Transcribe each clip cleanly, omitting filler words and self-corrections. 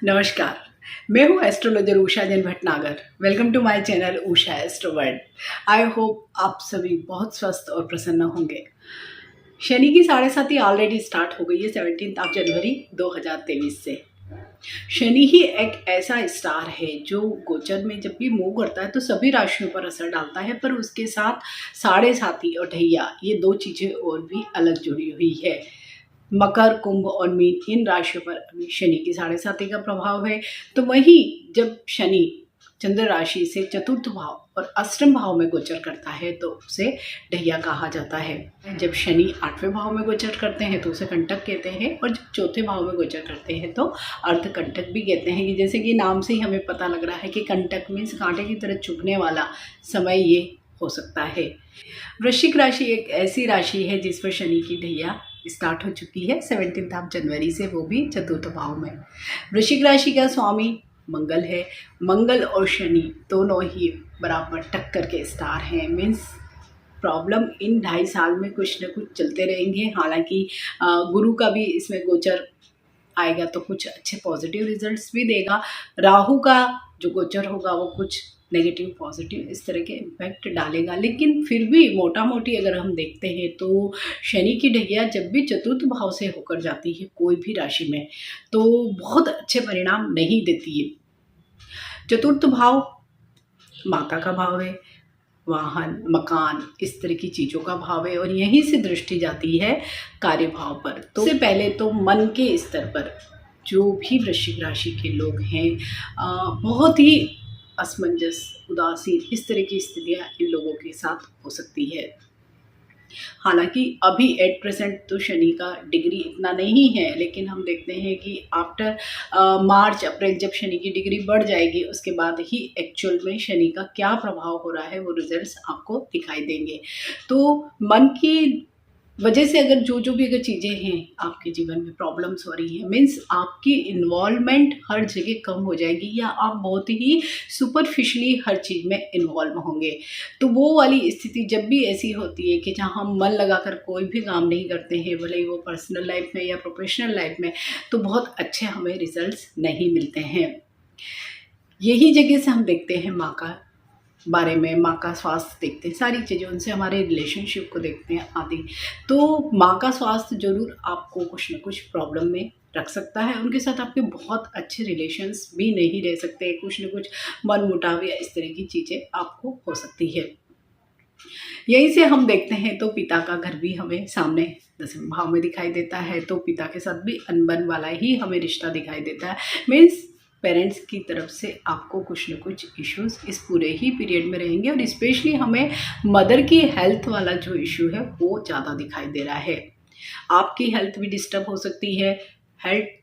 नमस्कार। मैं हूँ astrologer Usha Jain Bhatnagar. Welcome to my channel Usha astro world. I hope आप सभी बहुत स्वस्थ और प्रसन्न होंगे। शनि की साढ़े साथी ऑलरेडी स्टार्ट हो गई है 17 जनवरी 2023 से। शनि ही एक ऐसा स्टार है जो गोचर में जब भी मूव करता है तो सभी राशियों पर असर डालता है, पर उसके साथ साढ़े साथी और ढैया ये दो चीज़ें और भी अलग जुड़ी हुई है। मकर, कुंभ और मीन इन राशियों पर अभी शनि की साढ़े साथी का प्रभाव है। तो वहीं जब शनि चंद्र राशि से चतुर्थ भाव और अष्टम भाव में गोचर करता है तो उसे ढैया कहा जाता है। जब शनि आठवें भाव में गोचर करते हैं तो उसे कंटक कहते हैं, और जब चौथे भाव में गोचर करते हैं तो अर्धकंटक भी कहते हैं। जैसे कि नाम से ही हमें पता लग रहा है कि कंटक मीन्स कांटे की तरह चुभने वाला समय ये हो सकता है। वृश्चिक राशि एक ऐसी राशि है जिस पर शनि की ढैया स्टार्ट हो चुकी है 17 जनवरी से, वो भी चतुर्थ भाव में। वृश्चिक राशि का स्वामी मंगल है। मंगल और शनि दोनों ही बराबर टक्कर के स्टार हैं। मीन्स प्रॉब्लम इन 2.5 साल में कुछ न कुछ चलते रहेंगे। हालांकि गुरु का भी इसमें गोचर आएगा तो कुछ अच्छे पॉजिटिव रिजल्ट्स भी देगा। राहु का जो गोचर होगा वो कुछ नेगेटिव पॉजिटिव इस तरह के इम्पैक्ट डालेगा, लेकिन फिर भी मोटा मोटी अगर हम देखते हैं तो शनि की ढैया जब भी चतुर्थ भाव से होकर जाती है कोई भी राशि में तो बहुत अच्छे परिणाम नहीं देती है। चतुर्थ भाव माता का भाव है, वाहन, मकान, इस तरह की चीज़ों का भाव है, और यहीं से दृष्टि जाती है कार्य भाव पर। तो सबसे पहले तो मन के स्तर पर जो भी वृश्चिक राशि के लोग हैं बहुत ही असमंजस, उदासीन, इस तरह की स्थितियाँ इन लोगों के साथ हो सकती है। हालांकि अभी एट प्रेजेंट तो शनि का डिग्री इतना नहीं है, लेकिन हम देखते हैं कि आफ्टर मार्च अप्रैल जब शनि की डिग्री बढ़ जाएगी उसके बाद ही एक्चुअल में शनि का क्या प्रभाव हो रहा है वो रिजल्ट्स आपको दिखाई देंगे। तो मन की वजह से अगर जो भी अगर चीज़ें हैं आपके जीवन में प्रॉब्लम्स हो रही हैं, मीन्स आपकी इन्वॉल्वमेंट हर जगह कम हो जाएगी या आप बहुत ही सुपरफिशली हर चीज़ में इन्वॉल्व होंगे। तो वो वाली स्थिति जब भी ऐसी होती है कि जहाँ हम मन लगाकर कोई भी काम नहीं करते हैं, भले ही वो पर्सनल लाइफ में या प्रोफेशनल लाइफ में, तो बहुत अच्छे हमें रिजल्ट्स नहीं मिलते हैं। यही जगह से हम देखते हैं माँ का बारे में, माँ का स्वास्थ्य देखते हैं, सारी चीज़ें, उनसे हमारे रिलेशनशिप को देखते हैं आदि। तो माँ का स्वास्थ्य जरूर आपको कुछ न कुछ प्रॉब्लम में रख सकता है। उनके साथ आपके बहुत अच्छे रिलेशंस भी नहीं रह सकते, कुछ न कुछ मन मुटाव या इस तरह की चीज़ें आपको हो सकती है। यहीं से हम देखते हैं तो पिता का घर भी हमें सामने 10वें भाव में दिखाई देता है, तो पिता के साथ भी अनबन वाला ही हमें रिश्ता दिखाई देता है। मीन्स पेरेंट्स की तरफ से आपको कुछ न कुछ इश्यूज इस पूरे ही पीरियड में रहेंगे, और स्पेशली हमें मदर की हेल्थ वाला जो इशू है वो ज़्यादा दिखाई दे रहा है। आपकी हेल्थ भी डिस्टर्ब हो सकती है। हेल्थ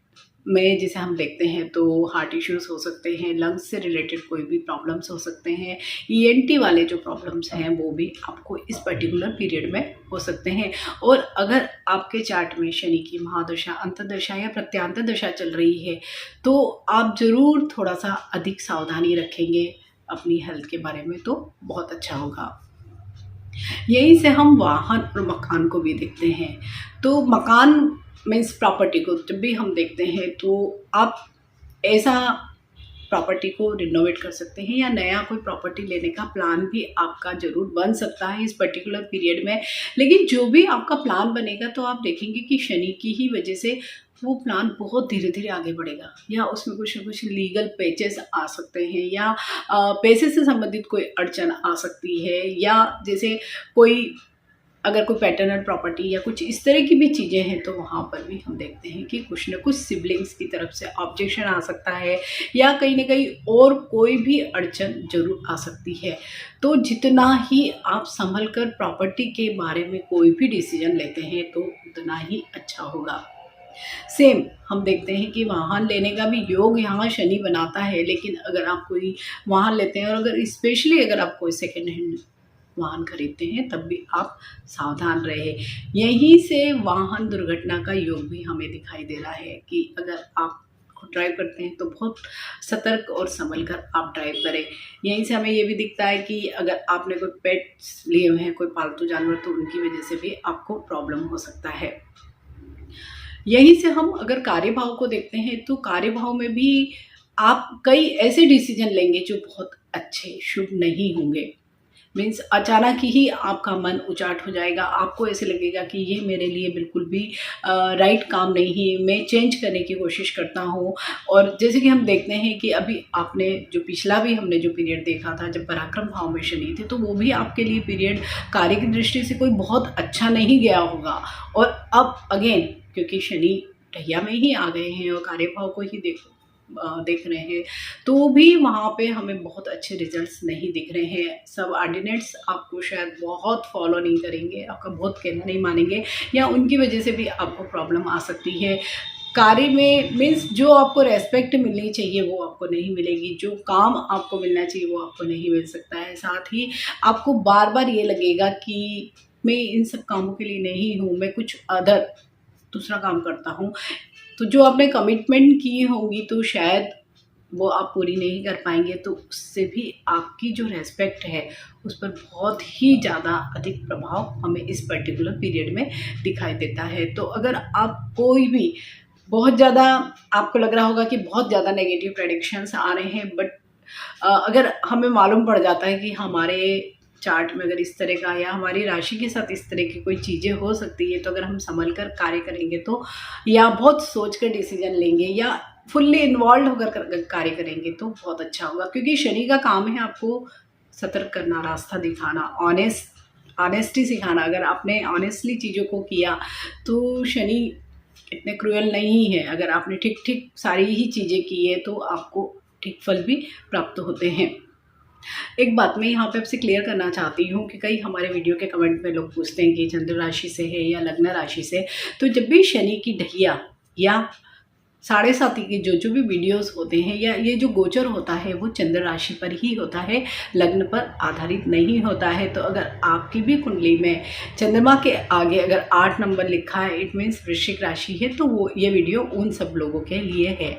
में जैसे हम देखते हैं तो हार्ट इश्यूज हो सकते हैं, लंग्स से रिलेटेड कोई भी प्रॉब्लम्स हो सकते हैं, ईएनटी वाले जो प्रॉब्लम्स हैं वो भी आपको इस पर्टिकुलर पीरियड में हो सकते हैं। और अगर आपके चार्ट में शनि की महादशा, अंतर्दशा या प्रत्यांतर दशा चल रही है तो आप ज़रूर थोड़ा सा अधिक सावधानी रखेंगे अपनी हेल्थ के बारे में तो बहुत अच्छा होगा। यहीं से हम वाहन और मकान को भी देखते हैं। तो मकान मीन्स प्रॉपर्टी को जब भी हम देखते हैं तो आप ऐसा प्रॉपर्टी को रिनोवेट कर सकते हैं या नया कोई प्रॉपर्टी लेने का प्लान भी आपका ज़रूर बन सकता है इस पर्टिकुलर पीरियड में। लेकिन जो भी आपका प्लान बनेगा तो आप देखेंगे कि शनि की ही वजह से वो प्लान बहुत धीरे धीरे आगे बढ़ेगा, या उसमें कुछ न कुछ लीगल पेचेस आ सकते हैं, या पैसे से संबंधित कोई अड़चन आ सकती है, या जैसे कोई अगर कोई पैटर्नल प्रॉपर्टी या कुछ इस तरह की भी चीज़ें हैं तो वहाँ पर भी हम देखते हैं कि कुछ न कुछ सिबलिंग्स की तरफ से ऑब्जेक्शन आ सकता है, या कहीं ना कहीं और कोई भी अड़चन जरूर आ सकती है। तो जितना ही आप संभल कर प्रॉपर्टी के बारे में कोई भी डिसीजन लेते हैं तो उतना ही अच्छा होगा। सेम हम देखते हैं कि वाहन लेने का भी योग यहाँ शनि बनाता है, लेकिन अगर आप कोई वाहन लेते हैं और अगर स्पेशली अगर आप कोई सेकेंड हैंड वाहन खरीदते हैं तब भी आप सावधान रहे। यहीं से वाहन दुर्घटना का योग भी हमें दिखाई दे रहा है कि अगर आप ड्राइव करते हैं तो बहुत सतर्क और संभल कर आप ड्राइव करें। यहीं से हमें ये भी दिखता है कि अगर आपने कोई पेट्स लिए हुए हैं, कोई पालतू जानवर, तो उनकी वजह से भी आपको प्रॉब्लम हो सकता है। यहीं से हम अगर कार्यभाव को देखते हैं तो कार्यभाव में भी आप कई ऐसे डिसीजन लेंगे जो बहुत अच्छे शुभ नहीं होंगे। मीन्स अचानक ही आपका मन उचाट हो जाएगा, आपको ऐसे लगेगा कि ये मेरे लिए बिल्कुल भी राइट काम नहीं है, मैं चेंज करने की कोशिश करता हूँ। और जैसे कि हम देखते हैं कि अभी आपने जो पिछला भी हमने जो पीरियड देखा था जब पराक्रम भाव में शनि थे, तो वो भी आपके लिए पीरियड कार्य की दृष्टि से कोई बहुत अच्छा नहीं गया होगा। और अब अगेन क्योंकि शनि ढैया में ही आ गए हैं और कार्यभाव को ही देख रहे हैं, तो भी वहाँ पे हमें बहुत अच्छे रिजल्ट्स नहीं दिख रहे हैं। सब ऑर्डिनेट्स आपको शायद बहुत फॉलो नहीं करेंगे, आपका बहुत कहना नहीं मानेंगे, या उनकी वजह से भी आपको प्रॉब्लम आ सकती है। कार्य में मीन्स जो आपको रेस्पेक्ट मिलनी चाहिए वो आपको नहीं मिलेगी, जो काम आपको मिलना चाहिए वो आपको नहीं मिल सकता है। साथ ही आपको बार बार ये लगेगा कि मैं इन सब कामों के लिए नहीं हूँ, मैं कुछ अदर दूसरा काम करता हूँ। तो जो आपने कमिटमेंट की होंगी तो शायद वो आप पूरी नहीं कर पाएंगे, तो उससे भी आपकी जो रेस्पेक्ट है उस पर बहुत ही ज़्यादा अधिक प्रभाव हमें इस पर्टिकुलर पीरियड में दिखाई देता है। तो अगर आप कोई भी बहुत ज़्यादा आपको लग रहा होगा कि बहुत ज़्यादा नेगेटिव प्रेडिक्शंस आ रहे हैं, बट अगर हमें मालूम पड़ जाता है कि हमारे चार्ट में अगर इस तरह का या हमारी राशि के साथ इस तरह की कोई चीज़ें हो सकती है, तो अगर हम संभल कर कार्य करेंगे तो, या बहुत सोच कर डिसीजन लेंगे, या फुल्ली इन्वॉल्व होकर कार्य करेंगे तो बहुत अच्छा होगा। क्योंकि शनि का काम है आपको सतर्क करना, रास्ता दिखाना, ऑनेस्टी सिखाना। अगर आपने ऑनेस्टली चीज़ों को किया तो शनि इतने क्रूएल नहीं है। अगर आपने ठीक ठीक सारी ही चीज़ें की है तो आपको ठीक फल भी प्राप्त होते हैं। एक बात मैं यहाँ पे आपसे क्लियर करना चाहती हूँ कि कई हमारे वीडियो के कमेंट में लोग पूछते हैं कि चंद्र राशि से है या लग्न राशि से। तो जब भी शनि की ढैया या साढ़े साथी के जो भी वीडियोस होते हैं या ये जो गोचर होता है वो चंद्र राशि पर ही होता है, लग्न पर आधारित नहीं होता है। तो अगर आपकी भी कुंडली में चंद्रमा के आगे अगर 8 नंबर लिखा है, इट मीन्स वृश्चिक राशि है, तो वो ये वीडियो उन सब लोगों के लिए है।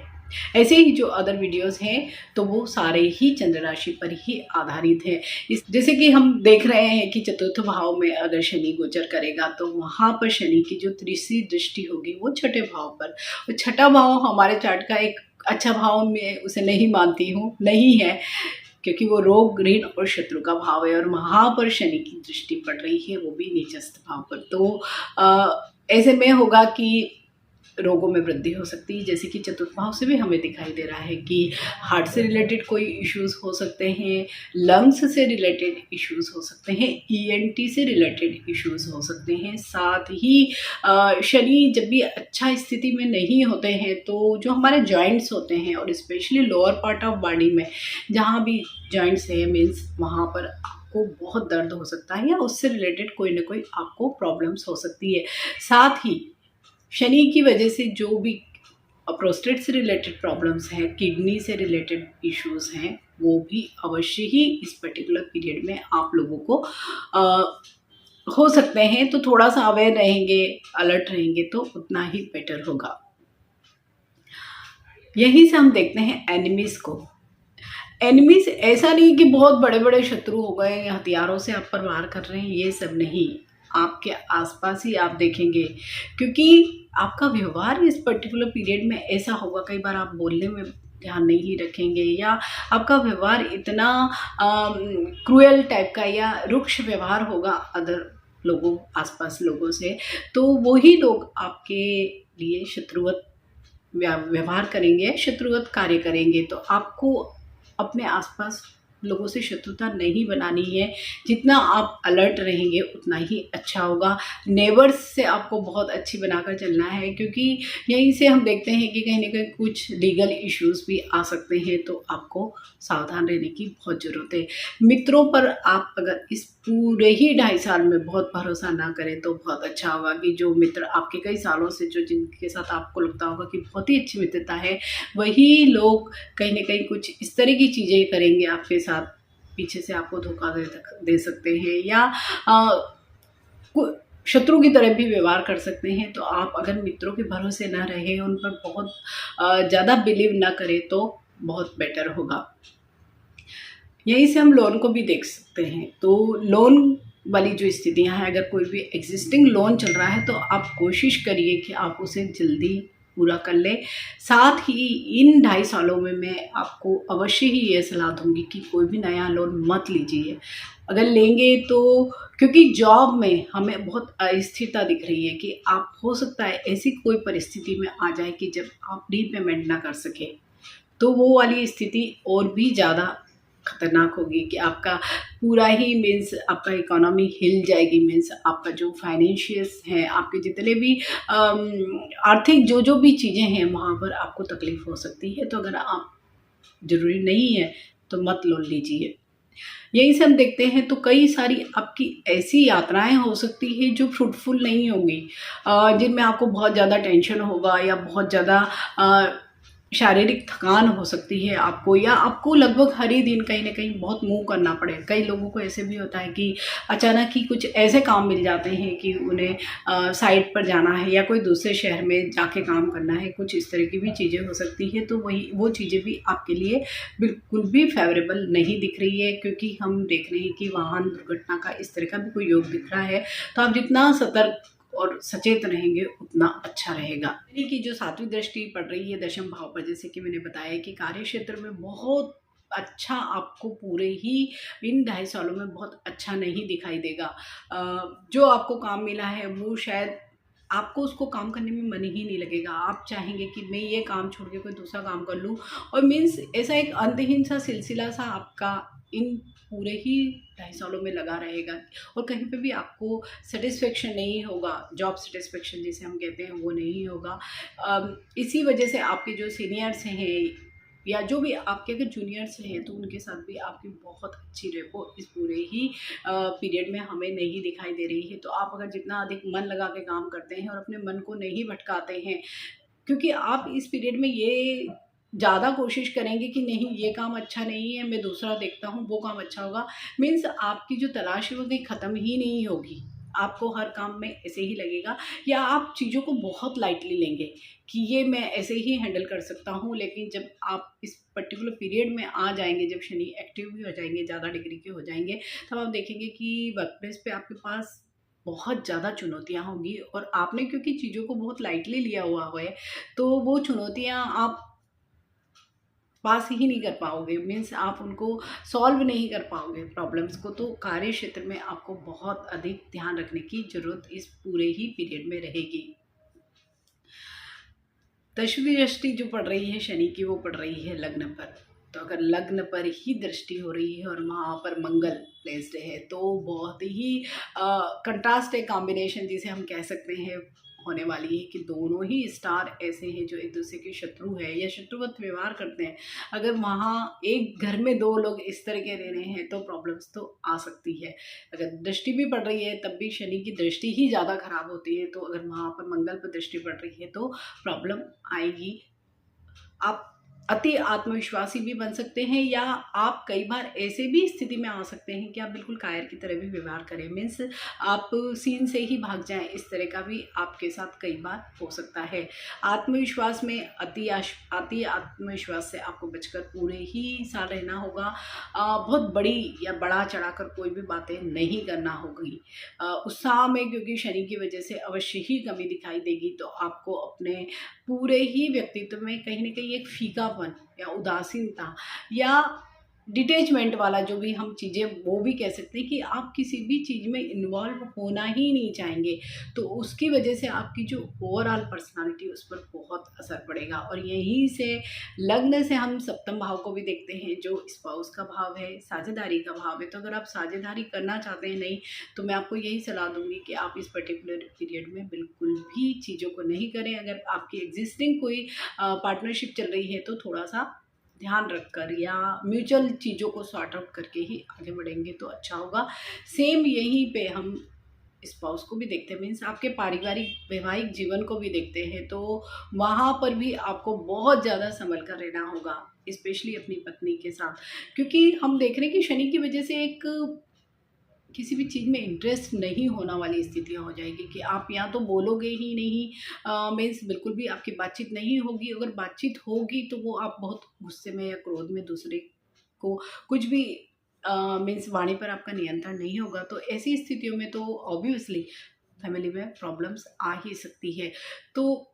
ऐसे ही जो अदर वीडियोस हैं तो वो सारे ही चंद्र राशि पर ही आधारित है। इस जैसे कि हम देख रहे हैं कि चतुर्थ भाव में अगर शनि गोचर करेगा तो वहाँ पर शनि की जो तीसरी दृष्टि होगी वो छठे भाव पर। और छठा भाव हमारे चार्ट का एक अच्छा भाव में उसे नहीं मानती हूँ, नहीं है, क्योंकि वो रोग, ऋण और शत्रु का भाव है और वहाँ पर शनि की दृष्टि पड़ रही है, वो भी नीचस्थ भाव पर। तो ऐसे में होगा कि रोगों में वृद्धि हो सकती है, जैसे कि चतुर्थ भाव से भी हमें दिखाई दे रहा है कि हार्ट से रिलेटेड कोई इश्यूज हो सकते हैं, लंग्स से रिलेटेड इश्यूज हो सकते हैं, ईएनटी से रिलेटेड इश्यूज हो सकते हैं। साथ ही शनि जब भी अच्छा स्थिति में नहीं होते हैं तो जो हमारे जॉइंट्स होते हैं और specially lower part of body में जहाँ भी जॉइंट्स है, मीन्स वहाँ पर आपको बहुत दर्द हो सकता है या उससे रिलेटेड कोई ना कोई आपको प्रॉब्लम्स हो सकती है। साथ ही शनि की वजह से जो भी प्रोस्टेट से रिलेटेड प्रॉब्लम्स हैं, किडनी से रिलेटेड इश्यूज हैं, वो भी अवश्य ही इस पर्टिकुलर पीरियड में आप लोगों को हो सकते हैं। तो थोड़ा सा अवेयर रहेंगे, अलर्ट रहेंगे तो उतना ही बेटर होगा। यहीं से हम देखते हैं एनिमीज को। एनिमीज ऐसा नहीं कि बहुत बड़े बड़े शत्रु हो गए, हथियारों से आप पर वार कर रहे हैं, ये सब नहीं। आपके आसपास ही आप देखेंगे, क्योंकि आपका व्यवहार इस पर्टिकुलर पीरियड में ऐसा होगा, कई बार आप बोलने में ध्यान नहीं रखेंगे या आपका व्यवहार इतना क्रूएल टाइप का या रुक्ष व्यवहार होगा अदर लोगों, आसपास लोगों से, तो वही लोग आपके लिए शत्रुवत व्यवहार करेंगे, शत्रुवत कार्य करेंगे। तो आपको अपने आसपास लोगों से शत्रुता नहीं बनानी है। जितना आप अलर्ट रहेंगे उतना ही अच्छा होगा। नेबर्स से आपको बहुत अच्छी बनाकर चलना है, क्योंकि यहीं से हम देखते हैं कि कहीं ना कहीं कुछ लीगल इश्यूज भी आ सकते हैं, तो आपको सावधान रहने की बहुत ज़रूरत है। मित्रों पर आप अगर इस पूरे ही 2.5 साल में बहुत भरोसा ना करें तो बहुत अच्छा होगा कि जो मित्र आपके कई सालों से जो जिनके साथ आपको लगता होगा कि बहुत ही अच्छी मित्रता है, वही लोग कहीं ना कहीं कुछ इस तरह की चीज़ें करेंगे आपके साथ, पीछे से आपको धोखा दे सकते हैं या शत्रु की तरह भी व्यवहार कर सकते हैं। तो आप अगर मित्रों के भरोसे ना रहे, उन पर बहुत ज़्यादा बिलीव ना करें तो बहुत बेटर होगा। यहीं से हम लोन को भी देख सकते हैं। तो लोन वाली जो स्थितियां हैं, अगर कोई भी एग्जिस्टिंग लोन चल रहा है तो आप कोशिश करिए कि आप उसे जल्दी पूरा कर ले। साथ ही इन 2.5 सालों में मैं आपको अवश्य ही ये सलाह दूंगी कि कोई भी नया लोन मत लीजिए। अगर लेंगे तो, क्योंकि जॉब में हमें बहुत अस्थिरता दिख रही है कि आप, हो सकता है ऐसी कोई परिस्थिति में आ जाए कि जब आप रीपेमेंट ना कर सके, तो वो वाली स्थिति और भी ज़्यादा खतरनाक होगी कि आपका पूरा ही मीन्स आपका इकोनॉमी हिल जाएगी। मीन्स आपका जो फाइनेंशियल्स हैं, आपके जितने भी आर्थिक जो जो भी चीज़ें हैं, वहाँ पर आपको तकलीफ हो सकती है। तो अगर आप, ज़रूरी नहीं है तो मत लोन लीजिए। यहीं से हम देखते हैं तो कई सारी आपकी ऐसी यात्राएं हो सकती है जो फ्रूटफुल नहीं होंगी, जिनमें आपको बहुत ज़्यादा टेंशन होगा या बहुत ज़्यादा शारीरिक थकान हो सकती है आपको, या आपको लगभग हर ही दिन कहीं ना कहीं बहुत मूव करना पड़े। कई लोगों को ऐसे भी होता है कि अचानक ही कुछ ऐसे काम मिल जाते हैं कि उन्हें साइट पर जाना है या कोई दूसरे शहर में जाके काम करना है, कुछ इस तरह की भी चीज़ें हो सकती है। तो वही वो चीज़ें भी आपके लिए बिल्कुल भी फेवरेबल नहीं दिख रही है, क्योंकि हम देख रहे हैं कि वाहन दुर्घटना का इस तरह का भी कोई योग दिख रहा है। तो आप जितना सतर्क और सचेत रहेंगे उतना अच्छा रहेगा। यानी कि जो 7वीं दृष्टि पड़ रही है दशम भाव पर, जैसे कि मैंने बताया कि कार्य क्षेत्र में बहुत अच्छा आपको पूरे ही इन 2.5 सालों में बहुत अच्छा नहीं दिखाई देगा। जो आपको काम मिला है वो शायद आपको उसको काम करने में मन ही नहीं लगेगा। आप चाहेंगे कि मैं ये काम छोड़ के कोई दूसरा काम कर लूँ, और मीन्स ऐसा एक अंतहीन सा सिलसिला सा आपका इन पूरे ही 2.5 सालों में लगा रहेगा, और कहीं पे भी आपको सेटिस्फेक्शन नहीं होगा। जॉब सेटिस्फेक्शन जिसे हम कहते हैं वो नहीं होगा। इसी वजह से आपके जो सीनियर्स हैं या जो भी आपके अगर जूनियर्स हैं, तो उनके साथ भी आपकी बहुत अच्छी रेपो इस पूरे ही पीरियड में हमें नहीं दिखाई दे रही है। तो आप अगर जितना अधिक मन लगा के काम करते हैं और अपने मन को नहीं भटकाते हैं, क्योंकि आप इस पीरियड में ये ज़्यादा कोशिश करेंगे कि नहीं ये काम अच्छा नहीं है, मैं दूसरा देखता हूँ, वो काम अच्छा होगा। मीन्स आपकी जो तलाश है वो कहीं ख़त्म ही नहीं होगी। आपको हर काम में ऐसे ही लगेगा, या आप चीज़ों को बहुत लाइटली लेंगे कि ये मैं ऐसे ही हैंडल कर सकता हूँ। लेकिन जब आप इस पर्टिकुलर पीरियड में आ जाएंगे, जब शनि एक्टिव भी हो जाएंगे, ज़्यादा डिग्री के हो जाएंगे, तब आप देखेंगे कि वर्क प्लेस पे आपके पास बहुत ज़्यादा चुनौतियाँ होंगी, और आपने क्योंकि चीज़ों को बहुत लाइटली लिया हुआ है, तो वो चुनौतियाँ आप पास ही नहीं कर पाओगे। मीन्स आप उनको सॉल्व नहीं कर पाओगे प्रॉब्लम्स को। तो कार्य क्षेत्र में आपको बहुत अधिक ध्यान रखने की ज़रूरत इस पूरे ही पीरियड में रहेगी। 10वीं दृष्टि जो पड़ रही है शनि की, वो पड़ रही है लग्न पर। तो अगर लग्न पर ही दृष्टि हो रही है और वहाँ पर मंगल प्लेस्ड है, तो बहुत ही कंट्रास्ट है, कॉम्बिनेशन जिसे हम कह सकते हैं होने वाली है कि दोनों ही स्टार ऐसे हैं जो एक दूसरे के शत्रु है या शत्रुवत व्यवहार करते हैं। अगर वहाँ एक घर में 2 लोग इस तरह के रह रहे हैं तो प्रॉब्लम्स तो आ सकती है। अगर दृष्टि भी पड़ रही है तब भी शनि की दृष्टि ही ज़्यादा खराब होती है। तो अगर वहाँ पर मंगल पर दृष्टि पड़ रही है तो प्रॉब्लम आएगी। आप अति आत्मविश्वासी भी बन सकते हैं, या आप कई बार ऐसे भी स्थिति में आ सकते हैं कि आप बिल्कुल कायर की तरह भी व्यवहार करें। मीन्स आप सीन से ही भाग जाएं, इस तरह का भी आपके साथ कई बार हो सकता है। आत्मविश्वास में अति आत्मविश्वास से आपको बचकर पूरे ही साल रहना होगा। बहुत बड़ी या बड़ा चढ़ाकर कोई भी बातें नहीं करना होगी। उत्साह में क्योंकि शनि की वजह से अवश्य ही कमी दिखाई देगी, तो आपको अपने पूरे ही व्यक्तित्व में कहीं न कहीं एक फीकापन या उदासीनता या डिटैचमेंट वाला जो भी हम चीज़ें वो भी कह सकते हैं कि आप किसी भी चीज़ में इन्वॉल्व होना ही नहीं चाहेंगे। तो उसकी वजह से आपकी जो ओवरऑल पर्सनैलिटी उस पर बहुत असर पड़ेगा। और यहीं से लग्न से हम सप्तम भाव को भी देखते हैं जो स्पाउस का भाव है, साझेदारी का भाव है। तो अगर आप साझेदारी करना चाहते हैं नहीं, तो मैं आपको यही सलाह दूँगी कि आप इस पर्टिकुलर पीरियड में बिल्कुल भी चीज़ों को नहीं करें। अगर आपकी एग्जिस्टिंग कोई पार्टनरशिप चल रही है तो थोड़ा-सा ध्यान रखकर या म्यूचुअल चीज़ों को सॉर्ट आउट करके ही आगे बढ़ेंगे तो अच्छा होगा। सेम यहीं पे हम स्पाउस को भी देखते हैं, मीन्स आपके पारिवारिक वैवाहिक जीवन को भी देखते हैं। तो वहाँ पर भी आपको बहुत ज़्यादा संभल कर रहना होगा, स्पेशली अपनी पत्नी के साथ। क्योंकि हम देख रहे हैं कि शनि की वजह से एक किसी भी चीज़ में इंटरेस्ट नहीं होना वाली स्थितियाँ हो जाएगी कि आप या तो बोलोगे ही नहीं, मीन्स बिल्कुल भी आपकी बातचीत नहीं होगी। अगर बातचीत होगी तो वो आप बहुत गुस्से में या क्रोध में दूसरे को कुछ भी मीन्स वाणी पर आपका नियंत्रण नहीं होगा, तो ऐसी स्थितियों में तो ऑब्वियसली फैमिली में प्रॉब्लम्स आ ही सकती है। तो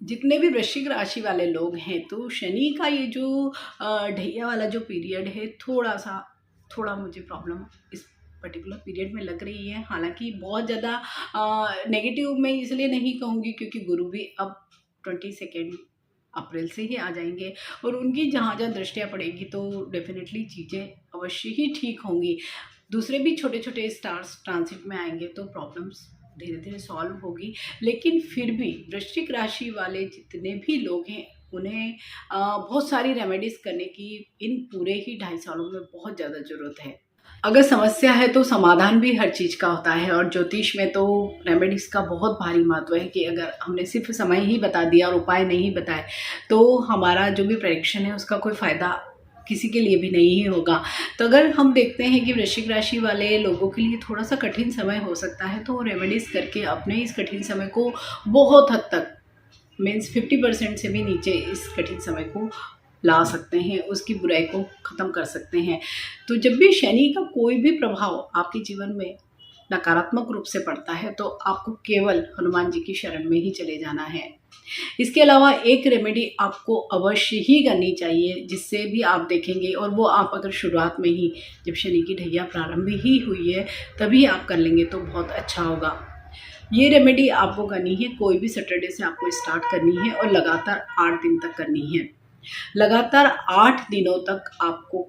जितने भी वृश्चिक राशि वाले लोग हैं, तो शनि का ये जो ढैया वाला जो पीरियड है, थोड़ा मुझे प्रॉब्लम इस पर्टिकुलर पीरियड में लग रही है। हालांकि बहुत ज़्यादा नेगेटिव मैं इसलिए नहीं कहूँगी क्योंकि गुरु भी अब 22 अप्रैल से ही आ जाएंगे और उनकी जहाँ जहाँ दृष्टियाँ पड़ेगी तो डेफिनेटली चीज़ें अवश्य ही ठीक होंगी। दूसरे भी छोटे छोटे स्टार्स ट्रांसिट में आएंगे तो प्रॉब्लम्स धीरे धीरे सॉल्व होगी। लेकिन फिर भी वृश्चिक राशि वाले जितने भी लोग हैं उन्हें बहुत सारी रेमेडीज़ करने की इन पूरे ही 2.5 सालों में बहुत ज़्यादा ज़रूरत है। अगर समस्या है तो समाधान भी हर चीज़ का होता है और ज्योतिष में तो रेमेडीज़ का बहुत भारी महत्व है कि अगर हमने सिर्फ समय ही बता दिया और उपाय नहीं बताए तो हमारा जो भी प्रेडिक्शन है उसका कोई फ़ायदा किसी के लिए भी नहीं ही होगा। तो अगर हम देखते हैं कि वृश्चिक राशि वाले लोगों के लिए थोड़ा सा कठिन समय हो सकता है तो रेमेडीज़ करके अपने इस कठिन समय को बहुत हद तक मीन्स 50% से भी नीचे इस कठिन समय को ला सकते हैं, उसकी बुराई को ख़त्म कर सकते हैं। तो जब भी शनि का कोई भी प्रभाव आपके जीवन में नकारात्मक रूप से पड़ता है तो आपको केवल हनुमान जी की शरण में ही चले जाना है। इसके अलावा एक रेमेडी आपको अवश्य ही करनी चाहिए जिससे भी आप देखेंगे, और वो आप अगर शुरुआत में ही जब शनि की ढैया प्रारंभ ही हुई है तभी आप कर लेंगे तो बहुत अच्छा होगा। ये रेमेडी आपको करनी है, कोई भी सैटरडे से आपको स्टार्ट करनी है और लगातार 8 दिन तक करनी है। लगातार 8 दिनों तक आपको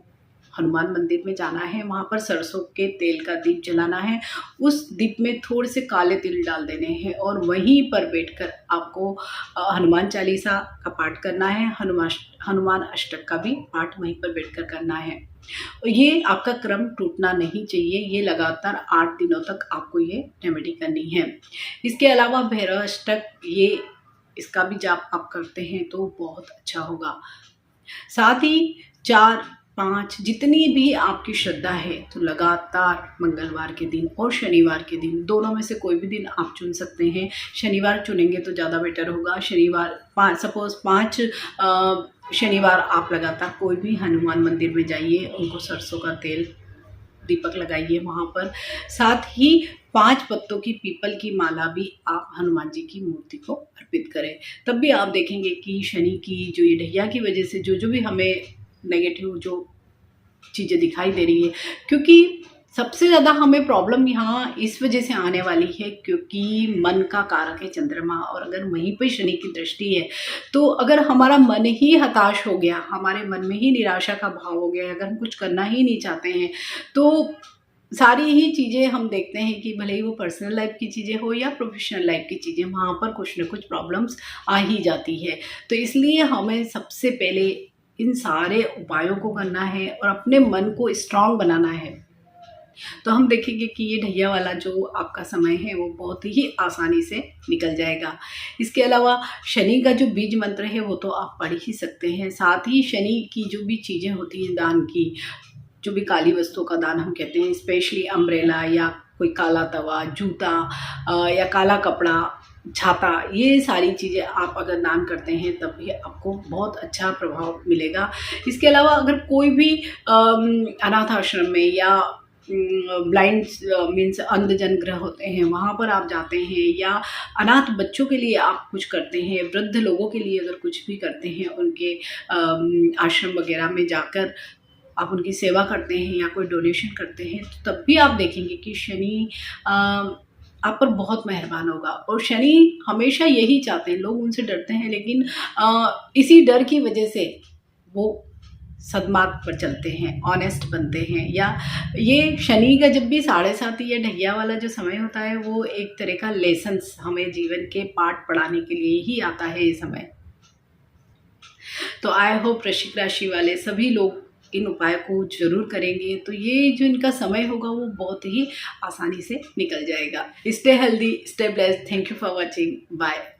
हनुमान मंदिर में जाना है, वहाँ पर सरसों के तेल का दीप जलाना है, उस दीप में थोड़े से काले तिल डाल देने हैं और वहीं पर बैठकर आपको हनुमान चालीसा का पाठ करना है, हनुमान अष्टक का भी पाठ वहीं पर बैठकर करना है। ये आपका क्रम टूटना नहीं चाहिए, ये लगातार 8 दिनों तक आपको ये रेमेडी करनी है। इसके अलावा भैरव अष्टक इसका भी जाप आप करते हैं तो बहुत अच्छा होगा। साथ ही 4, 5 जितनी भी आपकी श्रद्धा है तो लगातार मंगलवार के दिन और शनिवार के दिन दोनों में से कोई भी दिन आप चुन सकते हैं। शनिवार चुनेंगे तो ज़्यादा बेटर होगा। शनिवार 5 शनिवार आप लगातार कोई भी हनुमान मंदिर में जाइए, उनको सरसों का तेल दीपक लगाइए वहाँ पर। साथ ही 5 पत्तों की पीपल की माला भी आप हनुमान जी की मूर्ति को अर्पित करें। तब भी आप देखेंगे कि शनि की जो ये ढैया की वजह से जो भी हमें नेगेटिव जो चीज़ें दिखाई दे रही है, क्योंकि सबसे ज़्यादा हमें प्रॉब्लम यहाँ इस वजह से आने वाली है क्योंकि मन का कारक है चंद्रमा, और अगर वहीं पर शनि की दृष्टि है तो अगर हमारा मन ही हताश हो गया, हमारे मन में ही निराशा का भाव हो गया, अगर हम कुछ करना ही नहीं चाहते हैं तो सारी ही चीज़ें हम देखते हैं कि भले ही वो पर्सनल लाइफ की चीज़ें हो या प्रोफेशनल लाइफ की चीज़ें, वहाँ पर कुछ न कुछ प्रॉब्लम्स आ ही जाती है। तो इसलिए हमें सबसे पहले इन सारे उपायों को करना है और अपने मन को स्ट्रांग बनाना है। तो हम देखेंगे कि ये ढैया वाला जो आपका समय है वो बहुत ही आसानी से निकल जाएगा। इसके अलावा शनि का जो बीज मंत्र है वो तो आप पढ़ ही सकते हैं। साथ ही शनि की जो भी चीज़ें होती हैं दान की, जो भी काली वस्तुओं का दान हम कहते हैं, स्पेशली अम्ब्रेला या कोई काला तवा, जूता या काला कपड़ा, छाता, ये सारी चीज़ें आप अगर दान करते हैं तब भी आपको बहुत अच्छा प्रभाव मिलेगा। इसके अलावा अगर कोई भी अनाथ आश्रम में या ब्लाइंड मीन्स अंधजन गृह होते हैं वहाँ पर आप जाते हैं, या अनाथ बच्चों के लिए आप कुछ करते हैं, वृद्ध लोगों के लिए अगर कुछ भी करते हैं, उनके आश्रम वगैरह में जाकर आप उनकी सेवा करते हैं या कोई डोनेशन करते हैं, तो तब भी आप देखेंगे कि शनि आप पर बहुत मेहरबान होगा। और शनि हमेशा यही चाहते हैं, लोग उनसे डरते हैं लेकिन इसी डर की वजह से वो सद्मार्ग पर चलते हैं, ऑनेस्ट बनते हैं। या ये शनि का जब भी 7.5 या ढैया वाला जो समय होता है वो एक तरह का लेसन्स हमें जीवन के पाठ पढ़ाने के लिए ही आता है ये समय। तो आई होप वृश्चिक राशि वाले सभी लोग इन उपाय को जरूर करेंगे तो ये जो इनका समय होगा वो बहुत ही आसानी से निकल जाएगा। Stay healthy, stay blessed. Thank you for watching. Bye.